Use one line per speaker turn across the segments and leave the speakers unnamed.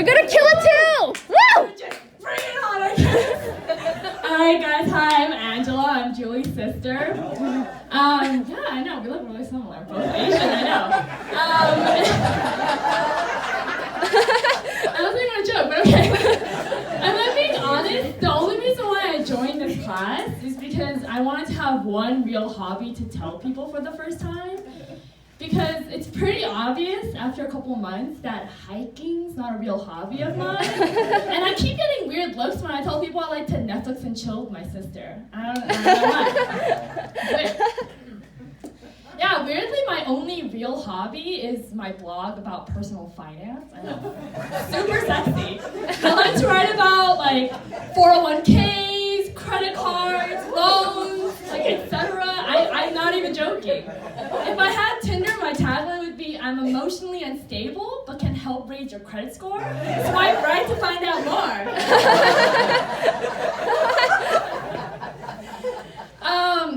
You're gonna kill it too! Woo!
Just bring it on, I guess. Alright guys, hi, I'm Angela, I'm Julie's sister. Yeah, I know, we look really similar, both Asian, I know. I wasn't gonna joke, but okay. If I'm being honest, the only reason why I joined this class is because I wanted to have one real hobby to tell people for the first time. Because it's pretty obvious after a couple months that hiking's not a real hobby of mine. And I keep getting weird looks when I tell people I like to Netflix and chill with my sister. I don't know why. Yeah, weirdly, my only real hobby is my blog about personal finance. I know. Super sexy. I like to write about like 401ks, credit cards, loans, like etc. I'm not even joking. If I had Tinder, my tagline would be, I'm emotionally unstable, but can help raise your credit score. Swipe right to find out more.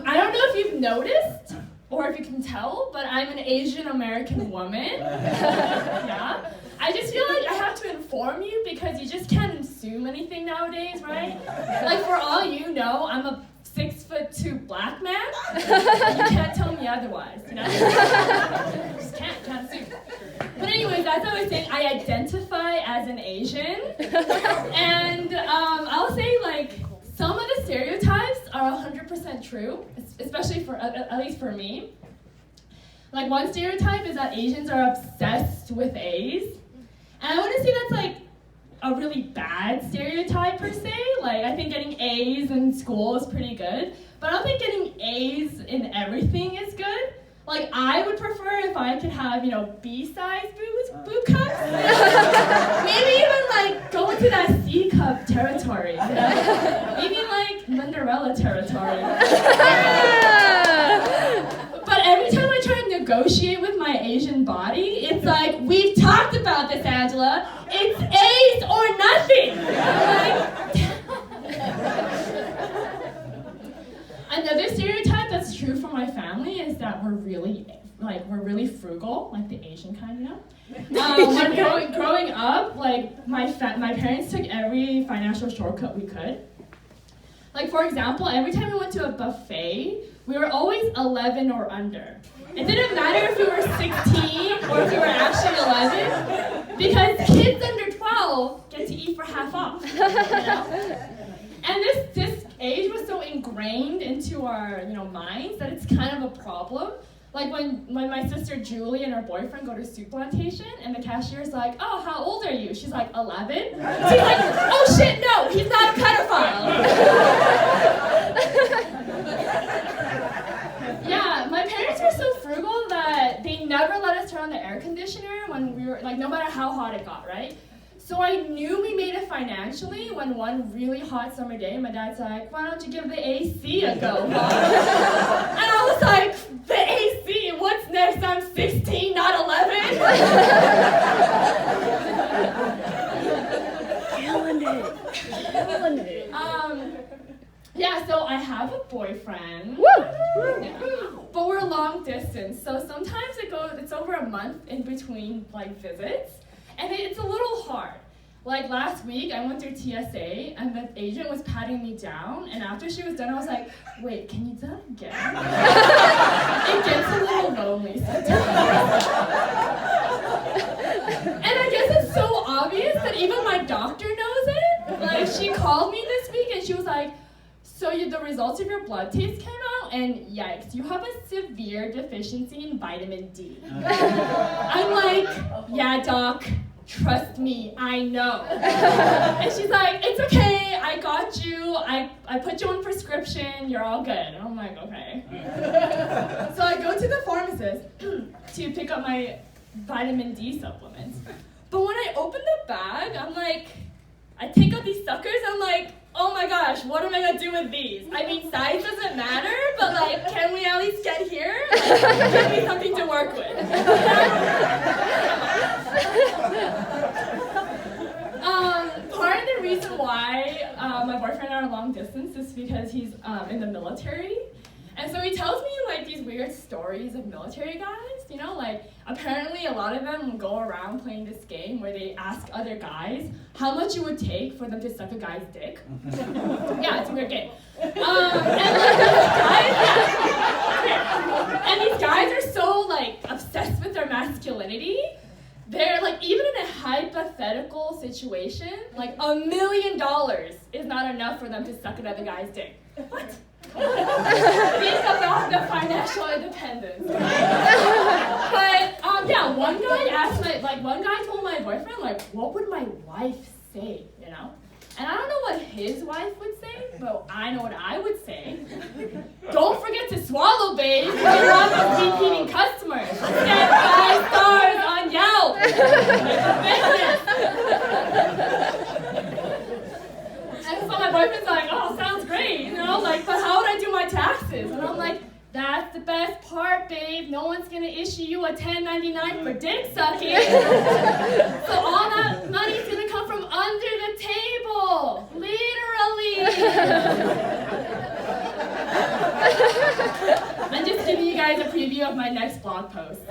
I don't know if you've noticed, or if you can tell, but I'm an Asian American woman. Yeah. I just feel like I have to inform you because you just can't assume anything nowadays, right? Like for all you know, I'm a 6'2" black man. You can't tell me otherwise, you know? Just can't assume. But anyways, as I was saying, I identify as an Asian. And I'll say like, some of the stereotypes are 100% true, especially for, at least for me. Like one stereotype is that Asians are obsessed with A's. And I wouldn't say that's like a really bad stereotype per se. Like I think getting A's in school is pretty good, but I don't think getting A's in everything is good. Like I would prefer if I could have, you know, B-size boob cups. Maybe even like go into that C cup territory, you know? Maybe like Cinderella territory. But every time I try to negotiate with my Asian body, it's like, we've talked about this, Angela. It's A's or nothing. Another stereotype that's true for my family is that we're really frugal, like the Asian kind, you know? When growing up, like my parents took every financial shortcut we could. Like for example, every time we went to a buffet, we were always 11 or under. It didn't matter if we were 16 or if we were actually 11, because kids under 12 get to eat for half off. You know? And this age was so ingrained into our, you know, minds that it's kind of a problem. Like when my sister Julie and her boyfriend go to Soup Plantation and the cashier's like, oh, how old are you? She's like, 11. She's like, oh shit, no, he's not a pedophile. Yeah, my parents were so frugal that they never let us turn on the air conditioner when we were, like, no matter how hot it got, right? So I knew we made it financially when one really hot summer day, my dad's like, why don't you give the AC a go, Mom? And I was like, the AC, what's next? I'm 16, not 11?
Killing it.
Yeah, so I have a boyfriend.
Woo!
Yeah. But we're long distance, so sometimes it's over a month in between like visits. And it's a little hard. Like last week, I went through TSA, and the agent was patting me down, and after she was done, I was like, wait, can you do that again? It gets a little lonely sometimes. And I guess it's so obvious that even my doctor knows it. Like, she called me this week, and she was like, so the results of your blood test came out, and yikes, you have a severe deficiency in vitamin D. I'm like, yeah, doc, trust me, I know. And she's like, it's okay, I got you, I put you on prescription, you're all good. And I'm like, okay. So I go to the pharmacist to pick up my vitamin D supplements. But when I open the bag, I'm like, I take out these suckers, I'm like, oh my gosh, what am I gonna do with these? I mean, size doesn't matter, but like, can we at least get here? Like, give me something to work with. Part of the reason why my boyfriend and I are long distance is because he's in the military. And so he tells me like these weird stories of military guys, you know, like apparently a lot of them go around playing this game where they ask other guys how much it would take for them to suck a guy's dick. Yeah, it's a weird game. And these guys are so like obsessed with their masculinity. They're like, even in a hypothetical situation, like $1 million is not enough for them to suck another guy's dick. What? Think about the financial independence. But yeah, one guy told my boyfriend, like, what would my wife say, you know? And I don't know what his wife would say, but I know what I would say. Don't forget to swallow, babe. You're not repeating customers. Get 5 stars on Yelp. And so my boyfriend's like, oh, sounds great, you know, like, but how would I do my taxes? And I'm like, that's the best part, babe. No one's gonna issue you a 1099 for dick sucking. So all that money's gonna come from under the table, literally. I'm just giving you guys a preview of my next blog post.